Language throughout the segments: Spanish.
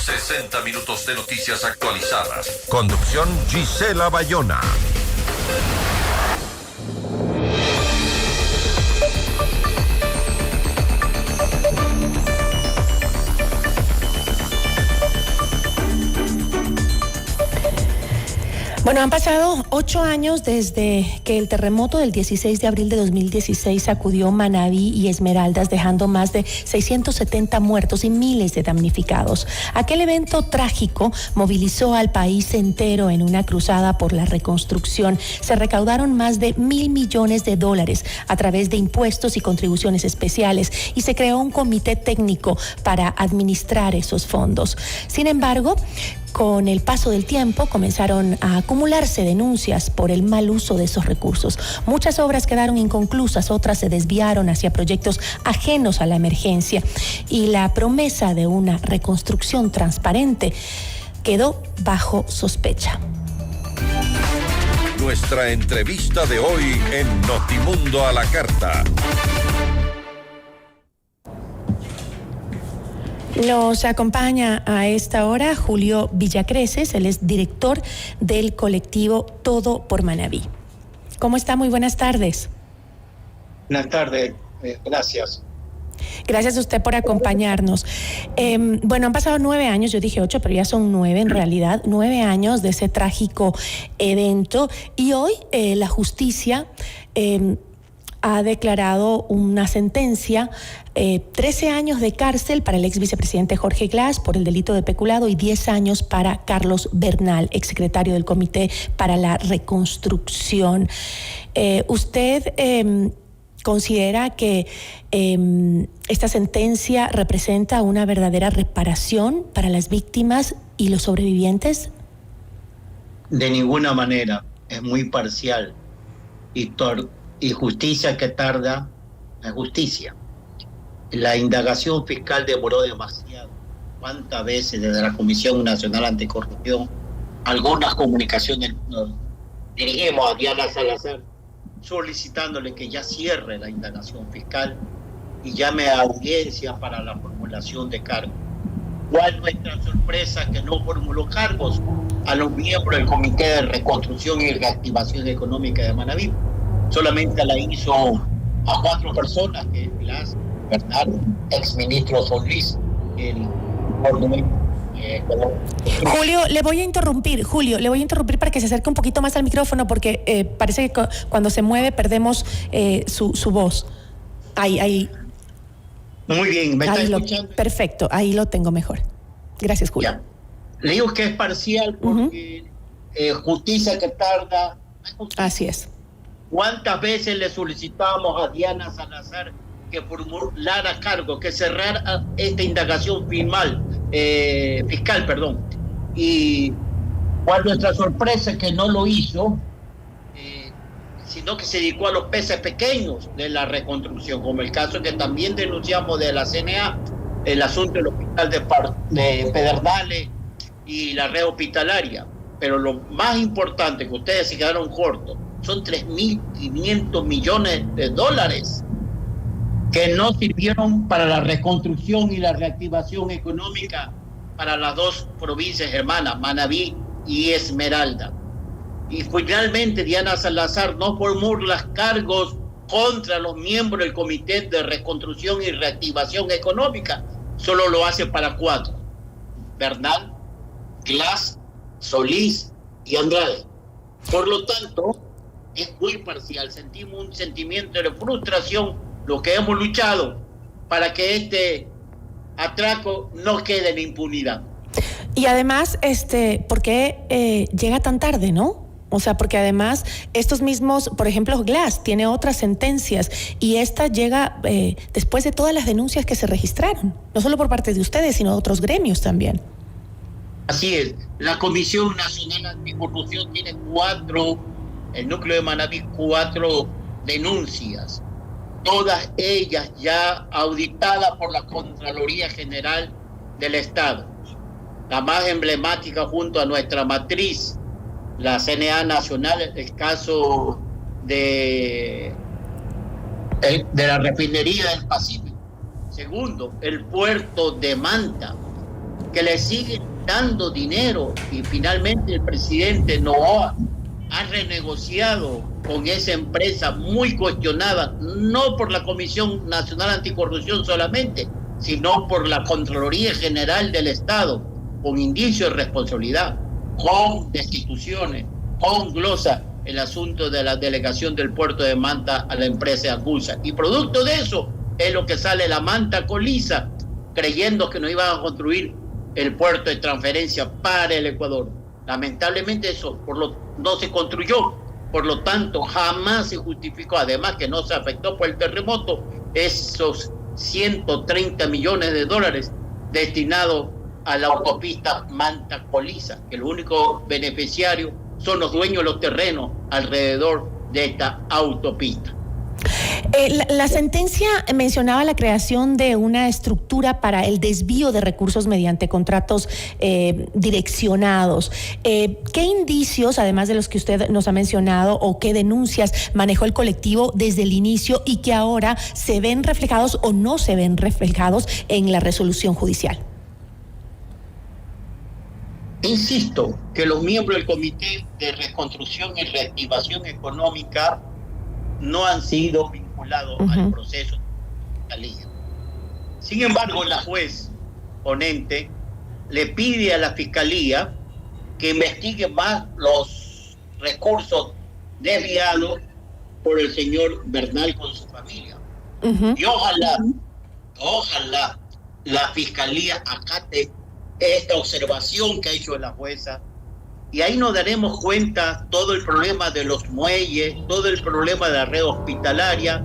60 minutos de noticias actualizadas. Conducción Gisela Bayona. Bueno, han pasado 8 años desde que el terremoto del 16 de abril de 2016 sacudió Manabí y Esmeraldas, dejando más de 670 muertos y miles de damnificados. Aquel evento trágico movilizó al país entero en una cruzada por la reconstrucción. Se recaudaron más de $1.000 millones a través de impuestos y contribuciones especiales y se creó un comité técnico para administrar esos fondos. Sin embargo, con el paso del tiempo comenzaron a acumularse denuncias por el mal uso de esos recursos. Muchas obras quedaron inconclusas, otras se desviaron hacia proyectos ajenos a la emergencia y la promesa de una reconstrucción transparente quedó bajo sospecha. Nuestra entrevista de hoy en Notimundo a la Carta. Nos acompaña a esta hora Julio Villacreces, él es director del colectivo Todo por Manabí. ¿Cómo está? Muy buenas tardes. Buenas tardes, gracias. Gracias a usted por acompañarnos. Bueno, han pasado 9 años, yo dije 8, pero ya son 9 en realidad, 9 años de ese trágico evento y hoy la justicia ha declarado una sentencia, 13 años de cárcel para el ex vicepresidente Jorge Glass por el delito de peculado y 10 años para Carlos Bernal, exsecretario del Comité para la Reconstrucción. ¿Usted considera que esta sentencia representa una verdadera reparación para las víctimas y los sobrevivientes? De ninguna manera, es muy parcial y justicia que tarda es justicia. La indagación fiscal demoró demasiado. ¿Cuántas veces desde la Comisión Nacional Anticorrupción algunas comunicaciones nos dirigimos a Diana Salazar solicitándole que ya cierre la indagación fiscal y llame a audiencia para la formulación de cargos? ¿Cuál nuestra sorpresa que no formuló cargos a los miembros del Comité de Reconstrucción y Reactivación Económica de Manabí? Solamente la hizo a 4 personas, que es Glass, Bernal, exministro Solís, Julio, le voy a interrumpir para que se acerque un poquito más al micrófono porque parece que cuando se mueve perdemos su voz. Ahí. Muy bien, ¿me está escuchando? Perfecto, ahí lo tengo mejor. Gracias, Julio. Ya. Le digo que es parcial porque justicia que tarda. Así es. ¿Cuántas veces le solicitamos a Diana Salazar que formulara cargo, que cerrara esta indagación fiscal? Y cuál nuestra sorpresa es que no lo hizo, sino que se dedicó a los peces pequeños de la reconstrucción, como el caso que también denunciamos de la CNA, el asunto del hospital de Pedernales y la red hospitalaria. Pero lo más importante, que ustedes se quedaron cortos, son $3.500 millones que no sirvieron para la reconstrucción y la reactivación económica para las 2 provincias hermanas, Manabí y Esmeralda. Y finalmente Diana Salazar no formula cargos contra los miembros del Comité de Reconstrucción y Reactivación Económica, solo lo hace para 4: Bernal, Glass, Solís y Andrade. Por lo tanto, es muy parcial. Sentimos un sentimiento de frustración, lo que hemos luchado para que este atraco no quede en impunidad. Y además, ¿por qué llega tan tarde, no? O sea, porque además estos mismos, por ejemplo, Glass tiene otras sentencias y esta llega después de todas las denuncias que se registraron, no solo por parte de ustedes, sino de otros gremios también. Así es. La Comisión Nacional Anticorrupción tiene 4, el núcleo de Manabí, 4 denuncias, todas ellas ya auditadas por la Contraloría General del Estado. La más emblemática junto a nuestra matriz, la CNA Nacional, el caso de la refinería del Pacífico. Segundo, el puerto de Manta. que le siguen dando dinero y finalmente el presidente Noboa ha renegociado con esa empresa muy cuestionada, no por la Comisión Nacional Anticorrupción solamente, sino por la Contraloría General del Estado, con indicio de responsabilidad, con destituciones, con glosa el asunto de la delegación del puerto de Manta a la empresa Acusa. Y producto de eso es lo que sale la Manta Coliza, creyendo que no iban a construir el puerto de transferencia para el Ecuador. Lamentablemente eso no se construyó, por lo tanto jamás se justificó, además que no se afectó por el terremoto, esos 130 millones de dólares destinados a la autopista Manta Coliza, que el único beneficiario son los dueños de los terrenos alrededor de esta autopista. La sentencia mencionaba la creación de una estructura para el desvío de recursos mediante contratos direccionados. ¿Qué indicios, además de los que usted nos ha mencionado, o qué denuncias manejó el colectivo desde el inicio y que ahora se ven reflejados o no se ven reflejados en la resolución judicial? Insisto que los miembros del Comité de Reconstrucción y Reactivación Económica no han sido vinculados al proceso de fiscalía. Sin embargo, la juez ponente le pide a la fiscalía que investigue más los recursos desviados por el señor Bernal con su familia. Y ojalá la fiscalía acate esta observación que ha hecho la jueza, y ahí nos daremos cuenta todo el problema de los muelles, todo el problema de la red hospitalaria,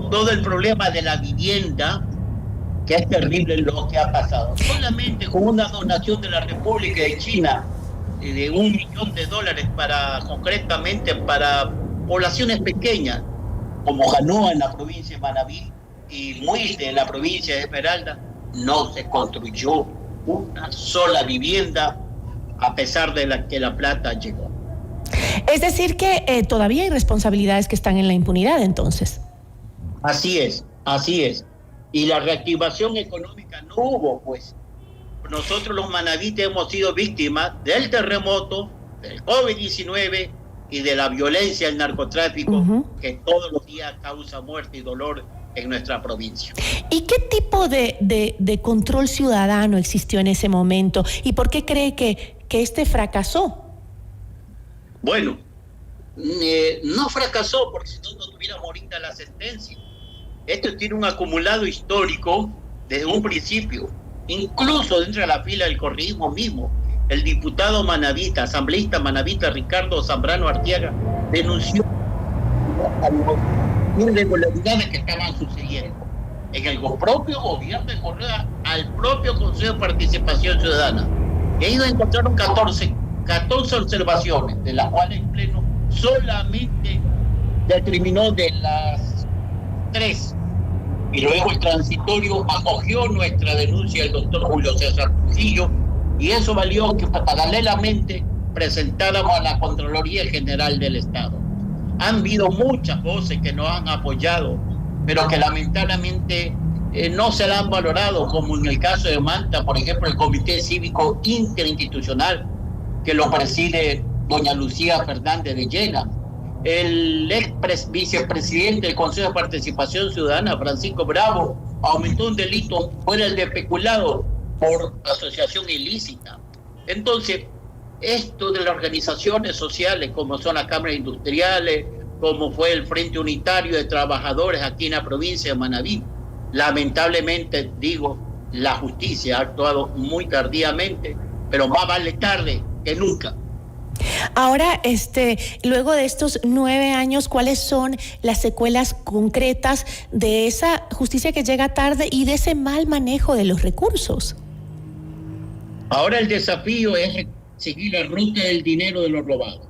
todo el problema de la vivienda, que es terrible lo que ha pasado. Solamente con una donación de la República de China de $1 millón concretamente para poblaciones pequeñas, como Janoa en la provincia de Manabí y Muiste en la provincia de Esmeralda, no se construyó una sola vivienda a pesar de que la plata llegó. Es decir que todavía hay responsabilidades que están en la impunidad, entonces. Así es. Y la reactivación económica no hubo, pues. Nosotros los manavites hemos sido víctimas del terremoto, del COVID-19 y de la violencia del narcotráfico que todos los días causa muerte y dolor en nuestra provincia. ¿Y qué tipo de control ciudadano existió en ese momento? ¿Y por qué cree que este fracasó? Bueno, no fracasó porque si no tuviéramos ahorita la sentencia. Esto tiene un acumulado histórico desde un principio, incluso dentro de la fila del correísmo mismo. El diputado manavita, asambleísta manavita Ricardo Zambrano Arteaga denunció irregularidades que estaban sucediendo en el propio gobierno de Correa, al propio Consejo de Participación Ciudadana. Y ellos encontraron 14 observaciones, de las cuales el Pleno solamente determinó de las 3. Y luego el transitorio acogió nuestra denuncia del doctor Julio César Trujillo, y eso valió que paralelamente presentáramos a la Contraloría General del Estado. Han habido muchas voces que nos han apoyado, pero que lamentablemente no se la han valorado, como en el caso de Manta, por ejemplo, el Comité Cívico Interinstitucional, que lo preside doña Lucía Fernández de Llena. El ex vicepresidente del Consejo de Participación Ciudadana, Francisco Bravo, aumentó un delito, fue el de peculado por asociación ilícita. Entonces, esto de las organizaciones sociales, como son las cámaras industriales, como fue el Frente Unitario de Trabajadores aquí en la provincia de Manabí, lamentablemente, la justicia ha actuado muy tardíamente, pero más vale tarde que nunca. Ahora, luego de estos 9 años, ¿cuáles son las secuelas concretas de esa justicia que llega tarde y de ese mal manejo de los recursos? Ahora el desafío es seguir la ruta del dinero de los robados.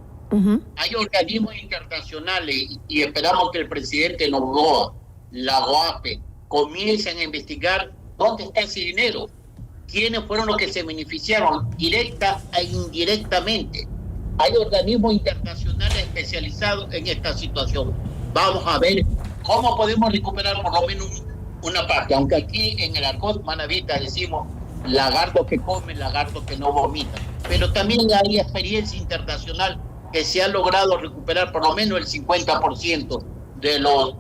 Hay organismos internacionales y esperamos que el presidente Noboa, la OAPE, comiencen a investigar dónde está ese dinero, quiénes fueron los que se beneficiaron directa e indirectamente. Hay organismos internacionales especializados en esta situación. Vamos a ver cómo podemos recuperar por lo menos una parte, aunque aquí en el argot manavita decimos lagarto que come, lagarto que no vomita. Pero también hay experiencia internacional que se ha logrado recuperar por lo menos el 50% de los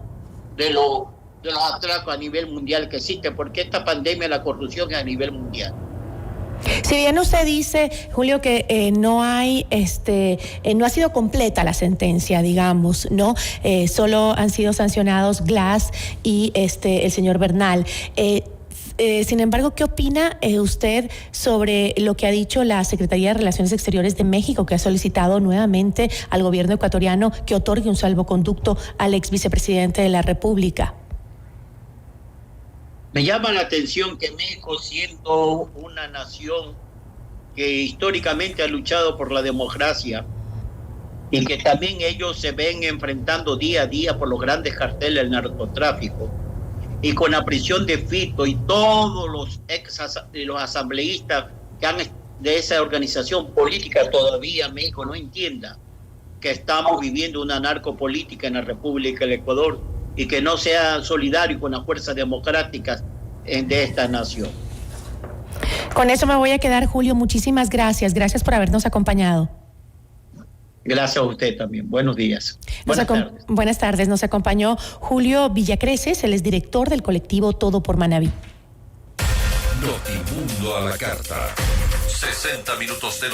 atracos a nivel mundial que existen, porque esta pandemia, la corrupción es a nivel mundial. Si bien usted dice, Julio, que no hay, no ha sido completa la sentencia, digamos, ¿no? Solo han sido sancionados Glass y el señor Bernal. Sin embargo, ¿qué opina usted sobre lo que ha dicho la Secretaría de Relaciones Exteriores de México, que ha solicitado nuevamente al gobierno ecuatoriano que otorgue un salvoconducto al ex vicepresidente de la República? Me llama la atención que México, siendo una nación que históricamente ha luchado por la democracia y que también ellos se ven enfrentando día a día por los grandes carteles del narcotráfico, y con la prisión de Fito y todos los los asambleístas que han de esa organización política, todavía México no entienda que estamos viviendo una narcopolítica en la República del Ecuador y que no sea solidario con las fuerzas democráticas de esta nación. Con eso me voy a quedar, Julio. Muchísimas gracias. Gracias por habernos acompañado. Gracias a usted también. Buenos días. Buenas tardes. Nos acompañó Julio Villacreces, él es director del colectivo Todo por Manabí. Notimundo a la carta. 60 minutos de